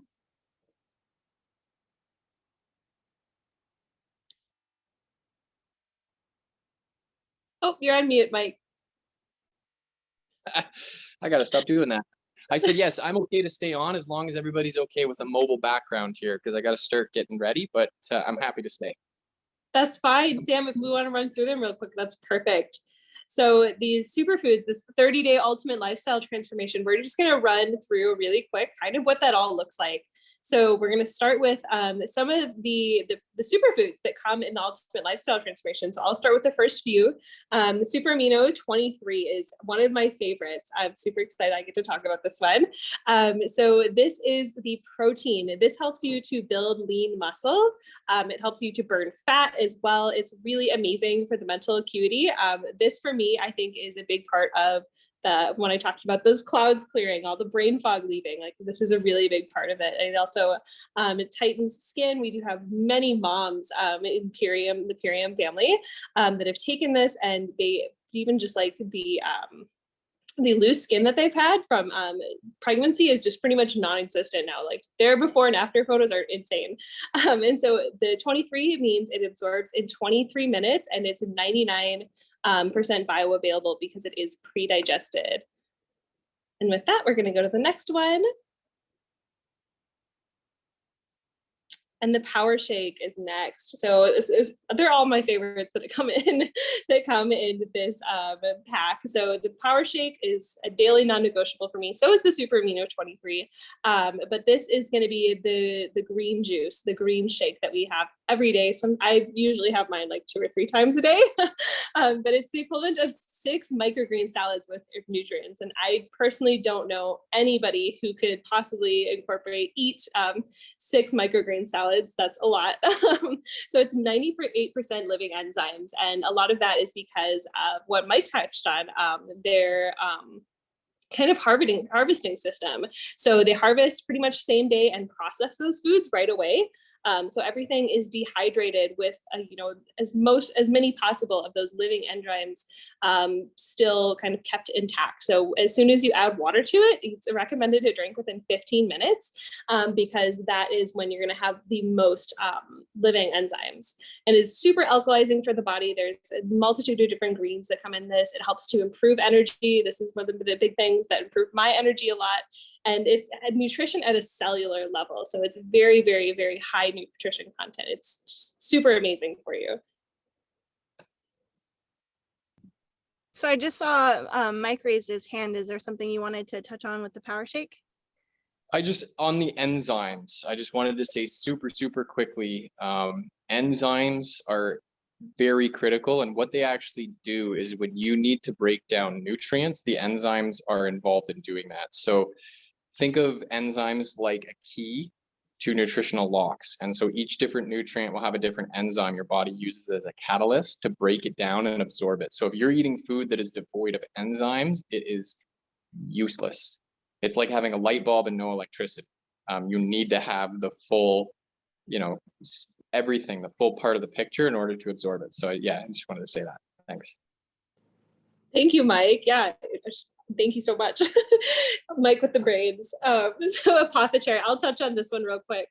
Oh, you're on mute, Mike. I got to stop doing that. I said, yes, I'm okay to stay on as long as everybody's okay with a mobile background here, because I got to start getting ready, but I'm happy to stay. That's fine. Sam, if we want to run through them real quick, that's perfect. So these superfoods, this 30-day ultimate lifestyle transformation, we're just going to run through really quick kind of what that all looks like. So we're going to start with some of the superfoods that come in the ultimate lifestyle transformation. So I'll start with the first few. The Super Amino 23 is one of my favorites. I'm super excited I get to talk about this one. So this is the protein. This helps you to build lean muscle. It helps you to burn fat as well. It's really amazing for the mental acuity. This for me, I think, is a big part of when I talked about those clouds clearing, all the brain fog leaving, like this is a really big part of it. And it also, it tightens skin. We do have many moms in the Purium family that have taken this, and they even just like the loose skin that they've had from pregnancy is just pretty much non-existent now. Like their before and after photos are insane. And so the 23 means it absorbs in 23 minutes and it's 99% bioavailable because it is pre-digested. And with that, we're going to go to the next one. And the Power Shake is next. So they're all my favorites that come in this pack. So the Power Shake is a daily non-negotiable for me. So is the Super Amino 23. But this is going to be the green juice, the green shake that we have every day. I usually have mine like 2 or 3 times a day, but it's the equivalent of 6 microgreen salads with nutrients. And I personally don't know anybody who could possibly eat 6 microgreen salads. That's a lot. So it's 98% living enzymes. And a lot of that is because of what Mike touched on, their kind of harvesting system. So they harvest pretty much same day and process those foods right away. So everything is dehydrated with, as many possible of those living enzymes still kind of kept intact. So as soon as you add water to it, it's recommended to drink within 15 minutes because that is when you're going to have the most living enzymes. And is super alkalizing for the body. There's a multitude of different greens that come in this. It helps to improve energy. This is one of the big things that improve my energy a lot. And it's nutrition at a cellular level. So it's very, very, very high nutrition content. It's just super amazing for you. So I just saw Mike raise his hand. Is there something you wanted to touch on with the Power Shake? On the enzymes, I just wanted to say super, super quickly, enzymes are very critical. And what they actually do is when you need to break down nutrients, the enzymes are involved in doing that. So think of enzymes like a key to nutritional locks. And so each different nutrient will have a different enzyme your body uses as a catalyst to break it down and absorb it. So if you're eating food that is devoid of enzymes, it is useless. It's like having a light bulb and no electricity. You need to have the full, everything, the full part of the picture in order to absorb it. So yeah, I just wanted to say that. Thanks. Thank you, Mike. Yeah. Thank you so much. Mike with the braids. So apothecary, I'll touch on this one real quick.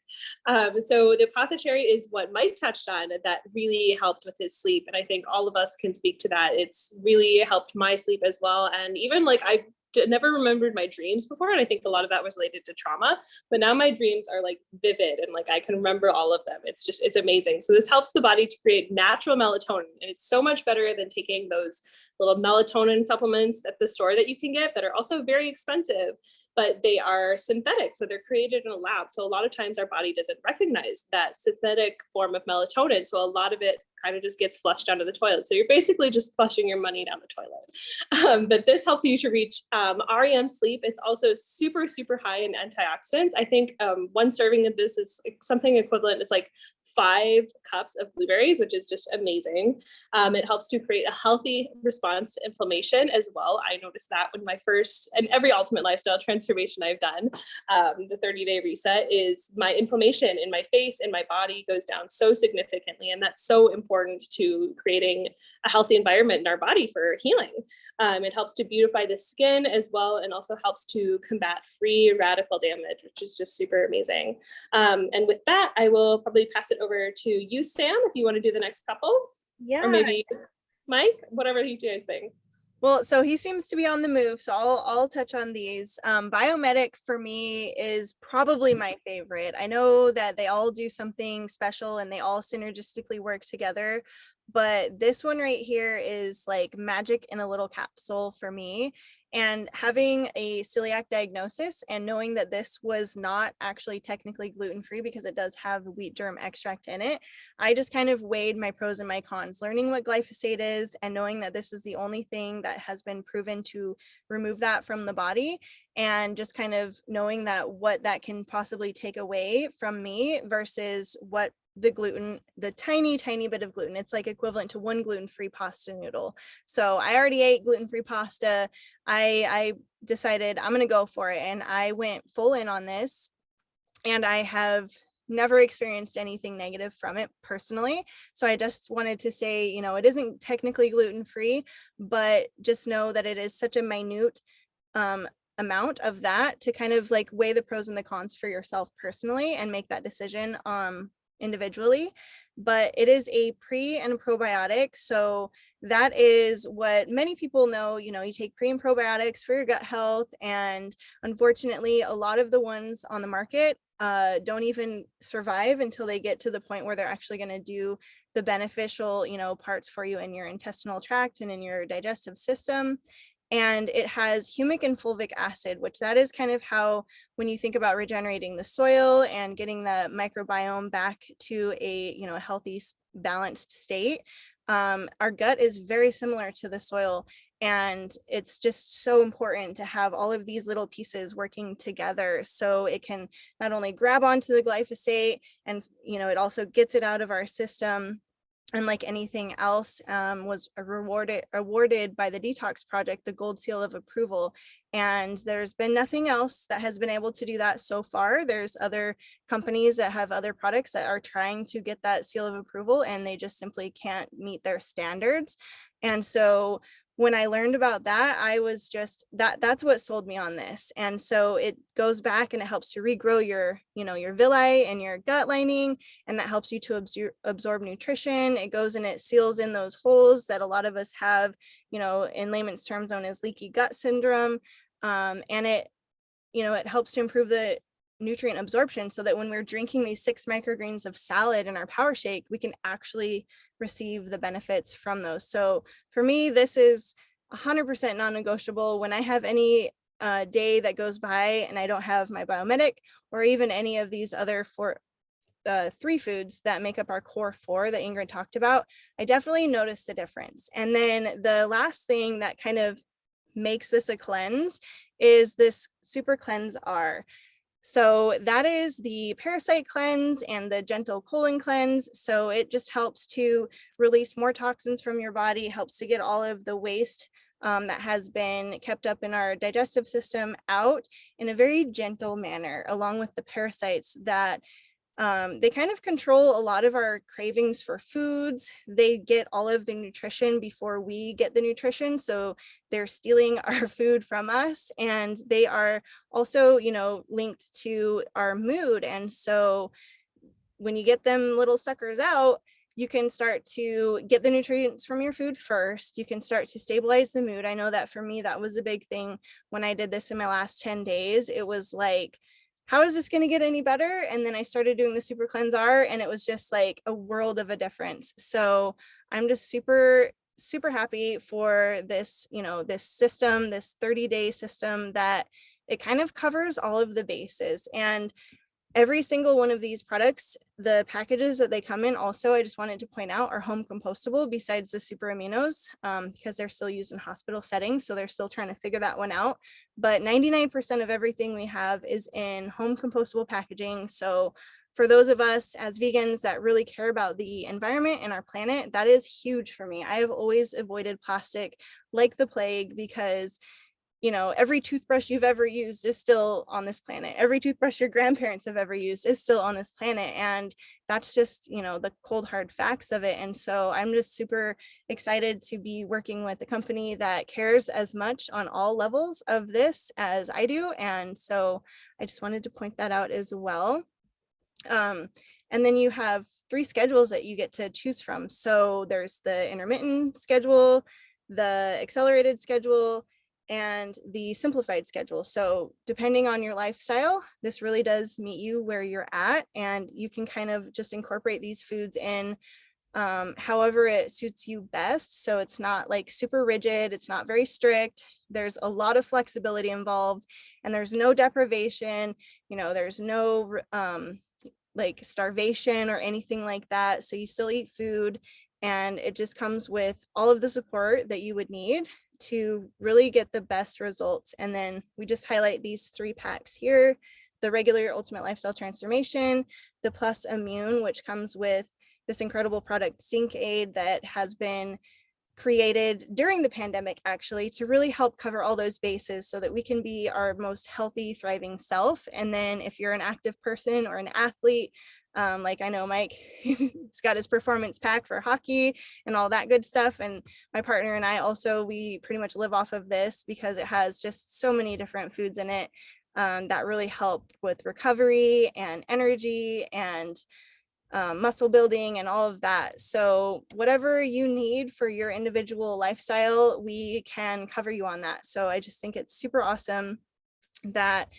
So the apothecary is what Mike touched on that really helped with his sleep. And I think all of us can speak to that. It's really helped my sleep as well. And even like I never remembered my dreams before. And I think a lot of that was related to trauma, but now my dreams are like vivid and like I can remember all of them. It's amazing. So this helps the body to create natural melatonin. And it's so much better than taking those little melatonin supplements at the store that you can get that are also very expensive, but they are synthetic. So they're created in a lab. So a lot of times our body doesn't recognize that synthetic form of melatonin. So a lot of it kind of just gets flushed down to the toilet. So you're basically just flushing your money down the toilet. But this helps you to reach REM sleep. It's also super, super high in antioxidants. I think one serving of this is something equivalent. It's like 5 cups of blueberries, which is just amazing. It helps to create a healthy response to inflammation as well. I noticed that when my first and every ultimate lifestyle transformation I've done, the 30-day reset, is my inflammation in my face and my body goes down so significantly. And that's so important to creating a healthy environment in our body for healing. It helps to beautify the skin as well, and also helps to combat free radical damage, which is just super amazing. And with that, I will probably pass it over to you, Sam, if you want to do the next couple. Yeah. Or maybe Mike, whatever you guys think. Well, so he seems to be on the move, so I'll touch on these. Biomedic for me is probably my favorite. I know that they all do something special and they all synergistically work together, but this one right here is like magic in a little capsule for me. And having a celiac diagnosis and knowing that this was not actually technically gluten-free because it does have wheat germ extract in it, I just kind of weighed my pros and my cons, learning what glyphosate is and knowing that this is the only thing that has been proven to remove that from the body, and just kind of knowing that what that can possibly take away from me versus what the gluten, the tiny bit of gluten, it's like equivalent to 1 gluten-free pasta noodle. So I already ate gluten-free pasta. I decided I'm going to go for it. And I went full in on this. And I have never experienced anything negative from it personally. So I just wanted to say, you know, it isn't technically gluten-free, but just know that it is such a minute amount of that to kind of like weigh the pros and the cons for yourself personally and make that decision individually. But it is a pre and probiotic. So that is what many people know. You know, you take pre and probiotics for your gut health. And unfortunately, a lot of the ones on the market don't even survive until they get to the point where they're actually going to do the beneficial, you know, parts for you in your intestinal tract and in your digestive system. And it has humic and fulvic acid, which that is kind of how, when you think about regenerating the soil and getting the microbiome back to a, you know, healthy, balanced state, our gut is very similar to the soil. And it's just so important to have all of these little pieces working together so it can not only grab onto the glyphosate and, you know, it also gets it out of our system. And like anything else, was awarded by the Detox Project the Gold Seal of Approval. And there's been nothing else that has been able to do that so far. There's other companies that have other products that are trying to get that seal of approval, and they just simply can't meet their standards. And so when I learned about that, I was just, that's what sold me on this. And so it goes back and it helps to regrow your, you know, your villi and your gut lining, and that helps you to absorb nutrition. It goes and it seals in those holes that a lot of us have, you know, in layman's terms known as leaky gut syndrome. And it, you know, it helps to improve the nutrient absorption so that when we're drinking these 6 micrograms of salad in our power shake, we can actually receive the benefits from those. So for me, this is 100% non-negotiable. When I have any day that goes by and I don't have my biomedic or even any of these other 3 foods that make up our core 4 that Ingrid talked about, I definitely noticed a difference. And then the last thing that kind of makes this a cleanse is this Super Cleanse R. So that is the parasite cleanse and the gentle colon cleanse. So it just helps to release more toxins from your body, helps to get all of the waste that has been kept up in our digestive system out in a very gentle manner, along with the parasites that they kind of control a lot of our cravings for foods. They get all of the nutrition before we get the nutrition. So they're stealing our food from us, and they are also, you know, linked to our mood. And so when you get them little suckers out, you can start to get the nutrients from your food first. You can start to stabilize the mood. I know that for me, that was a big thing when I did this in my last 10 days. It was like, how is this going to get any better? And then I started doing the Super Cleanse R, and it was just like a world of a difference. So I'm just super happy for this, you know, this system, this 30-day system that it kind of covers all of the bases. And every single one of these products, the packages that they come in also, I just wanted to point out, are home compostable besides the super aminos, because they're still used in hospital settings. So they're still trying to figure that one out. But 99% of everything we have is in home compostable packaging. So for those of us as vegans that really care about the environment and our planet, that is huge for me. I have always avoided plastic like the plague because, you know, every toothbrush you've ever used is still on this planet. Every toothbrush your grandparents have ever used is still on this planet. And that's just, you know, the cold hard facts of it. And so I'm just super excited to be working with a company that cares as much on all levels of this as I do. And so I just wanted to point that out as well. And then you have 3 schedules that you get to choose from. So there's the intermittent schedule, the accelerated schedule, and the simplified schedule. So depending on your lifestyle, this really does meet you where you're at, and you can kind of just incorporate these foods in however it suits you best. So it's not like super rigid, it's not very strict. There's a lot of flexibility involved, and there's no deprivation, you know, there's no like starvation or anything like that. So you still eat food, and it just comes with all of the support that you would need to really get the best results. And then we just highlight these 3 packs here: the regular Ultimate Lifestyle Transformation, the Plus Immune, which comes with this incredible product Zinc Aid that has been created during the pandemic, actually, to really help cover all those bases so that we can be our most healthy, thriving self. And then if you're an active person or an athlete, like I know Mike, he's got his performance pack for hockey and all that good stuff. And my partner and I also, we pretty much live off of this because it has just so many different foods in it that really help with recovery and energy and muscle building and all of that. So whatever you need for your individual lifestyle, we can cover you on that. So I just think it's super awesome that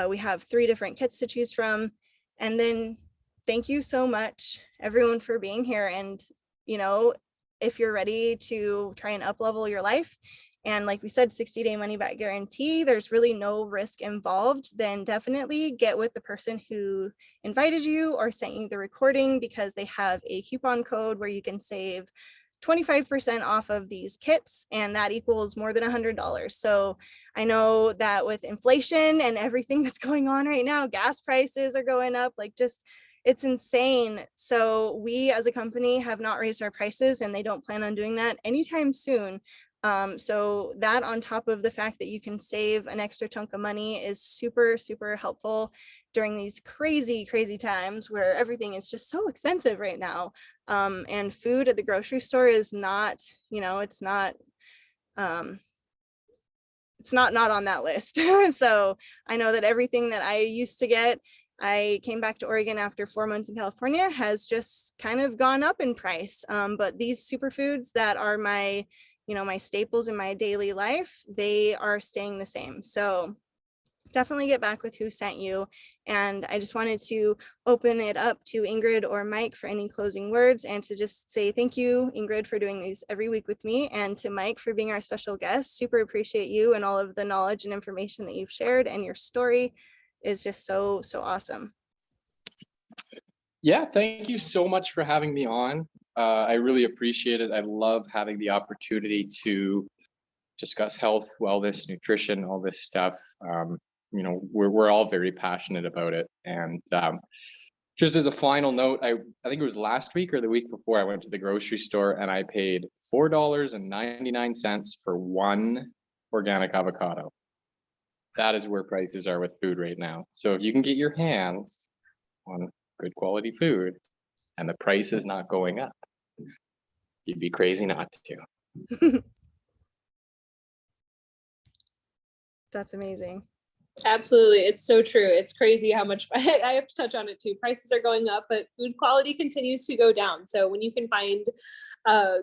we have 3 different kits to choose from. And then thank you so much, everyone, for being here. And, you know, if you're ready to try and up level your life, and like we said, 60-day money back guarantee, there's really no risk involved, then definitely get with the person who invited you or sent you the recording, because they have a coupon code where you can save 25% off of these kits, and that equals more than $100. So I know that with inflation and everything that's going on right now, gas prices are going up, like just, it's insane. So we as a company have not raised our prices, and they don't plan on doing that anytime soon. So that, on top of the fact that you can save an extra chunk of money, is super, super helpful during these crazy, crazy times where everything is just so expensive right now. And food at the grocery store is not, you know, it's not on that list. So I know that everything that I used to get, I came back to Oregon after 4 months in California, has just kind of gone up in price. But these superfoods that are my, you know, my staples in my daily life, they are staying the same. So definitely get back with who sent you. And I just wanted to open it up to Ingrid or Mike for any closing words, and to just say thank you, Ingrid, for doing these every week with me, and to Mike for being our special guest. Super appreciate you and all of the knowledge and information that you've shared, and your story is just so, so awesome. Yeah, thank you so much for having me on. I really appreciate it. I love having the opportunity to discuss health, wellness, nutrition, all this stuff. You know, we're all very passionate about it. And just as a final note, I think it was last week or the week before, I went to the grocery store and I paid $4.99 for one organic avocado. That is where prices are with food right now. So if you can get your hands on good quality food and the price is not going up, you'd be crazy not to. That's amazing. Absolutely. It's so true. It's crazy how much I have to touch on it too. Prices are going up, but food quality continues to go down. So when you can find a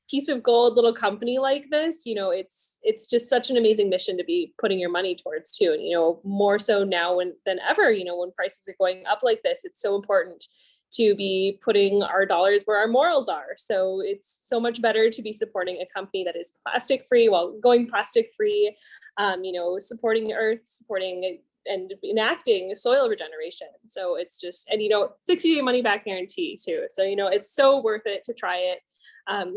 piece of gold little company like this, you know, it's just such an amazing mission to be putting your money towards too. And, you know, more so now than ever, you know, when prices are going up like this, it's so important to be putting our dollars where our morals are. So it's so much better to be supporting a company that is plastic free while going plastic free, you know, supporting the earth, supporting and enacting soil regeneration. So it's just, and, you know, 60-day money back guarantee too. So, you know, it's so worth it to try it.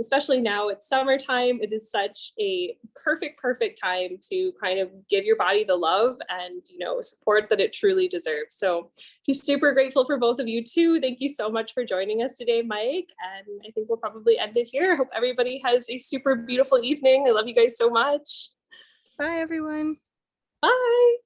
Especially now it's summertime. It is such a perfect time to kind of give your body the love and, you know, support that it truly deserves. So just super grateful for both of you too. Thank you so much for joining us today, Mike. And I think we'll probably end it here. I hope everybody has a super beautiful evening. I love you guys so much. Bye, everyone. Bye.